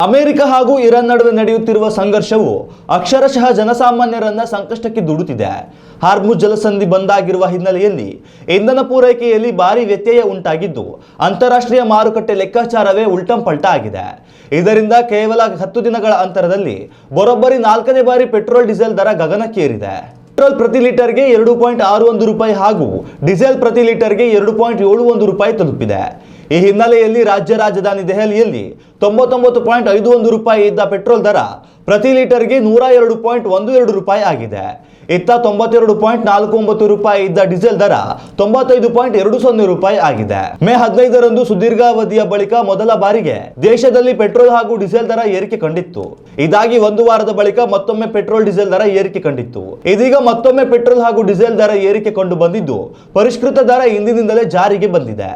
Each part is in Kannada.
ಅಮೆರಿಕ ಹಾಗೂ ಇರಾನ್ ನಡುವೆ ನಡೆಯುತ್ತಿರುವ ಸಂಘರ್ಷವು ಅಕ್ಷರಶಃ ಜನಸಾಮಾನ್ಯರನ್ನ ಸಂಕಷ್ಟಕ್ಕೆ ದೂಡುತ್ತಿದೆ. ಹಾರ್ಮುಜ್ ಜಲಸಂಧಿ ಬಂದಾಗಿರುವ ಹಿನ್ನೆಲೆಯಲ್ಲಿ ಇಂಧನ ಪೂರೈಕೆಯಲ್ಲಿ ಭಾರಿ ವ್ಯತ್ಯಯ ಉಂಟಾಗಿದ್ದು ಅಂತಾರಾಷ್ಟ್ರೀಯ ಮಾರುಕಟ್ಟೆ ಲೆಕ್ಕಾಚಾರವೇ ಉಲ್ಟಂಪಲ್ಟ ಆಗಿದೆ. ಇದರಿಂದ ಕೇವಲ 10 ದಿನಗಳ ಅಂತರದಲ್ಲಿ ಬರೋಬ್ಬರಿ 4ನೇ ಬಾರಿ ಪೆಟ್ರೋಲ್ ಡೀಸೆಲ್ ದರ ಗಗನಕ್ಕೇರಿದೆ. ಪೆಟ್ರೋಲ್ ಪ್ರತಿ ಲೀಟರ್ಗೆ 2.61 ರೂಪಾಯಿ ಹಾಗೂ ಡೀಸೆಲ್ ಪ್ರತಿ ಲೀಟರ್ಗೆ 2.71 ರೂಪಾಯಿ ತಲುಪಿದೆ. ಈ ಹಿನ್ನೆಲೆಯಲ್ಲಿ ರಾಜ್ಯ ರಾಜಧಾನಿ ದೆಹಲಿಯಲ್ಲಿ 99.51 ರೂಪಾಯಿ ಇದ್ದ ಪೆಟ್ರೋಲ್ ದರ ಪ್ರತಿ ಲೀಟರ್ಗೆ 102.12 ರೂಪಾಯಿ ಆಗಿದೆ. ಇತ್ತ 92.49 ರೂಪಾಯಿ ಇದ್ದ ಡೀಸೆಲ್ ದರ 95.20 ರೂಪಾಯಿ ಆಗಿದೆ. ಮೇ 15ರಂದು ಸುದೀರ್ಘಾವಧಿಯ ಬಳಿಕ ಮೊದಲ ಬಾರಿಗೆ ದೇಶದಲ್ಲಿ ಪೆಟ್ರೋಲ್ ಹಾಗೂ ಡೀಸೆಲ್ ದರ ಏರಿಕೆ ಕಂಡಿತ್ತು. ಇದಾಗಿ ಒಂದು ವಾರದ ಬಳಿಕ ಮತ್ತೊಮ್ಮೆ ಪೆಟ್ರೋಲ್ ಡೀಸೆಲ್ ದರ ಏರಿಕೆ ಕಂಡಿತ್ತು. ಇದೀಗ ಮತ್ತೊಮ್ಮೆ ಪೆಟ್ರೋಲ್ ಹಾಗೂ ಡೀಸೆಲ್ ದರ ಏರಿಕೆ ಕಂಡು ಬಂದಿದ್ದು ಪರಿಷ್ಕೃತ ದರ ಇಂದಿನಿಂದಲೇ ಜಾರಿಗೆ ಬಂದಿದೆ.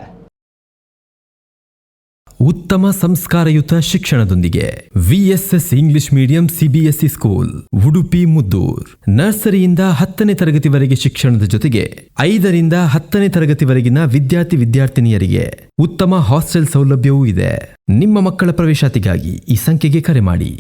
ಉತ್ತಮ ಸಂಸ್ಕಾರಯುತ ಶಿಕ್ಷಣದೊಂದಿಗೆ VSS English medium CBSE school Udupi Muddur. ನರ್ಸರಿಯಿಂದ 10ನೇ ತರಗತಿವರೆಗೆ ಶಿಕ್ಷಣದ ಜೊತೆಗೆ 5ರಿಂದ 10ನೇ ತರಗತಿವರೆಗಿನ ವಿದ್ಯಾರ್ಥಿನಿಯರಿಗೆ ಉತ್ತಮ ಹಾಸ್ಟೆಲ್ ಸೌಲಭ್ಯವೂ ಇದೆ. ನಿಮ್ಮ ಮಕ್ಕಳ ಪ್ರವೇಶಾತಿಗಾಗಿ ಈ ಸಂಖ್ಯೆಗೆ ಕರೆ ಮಾಡಿ.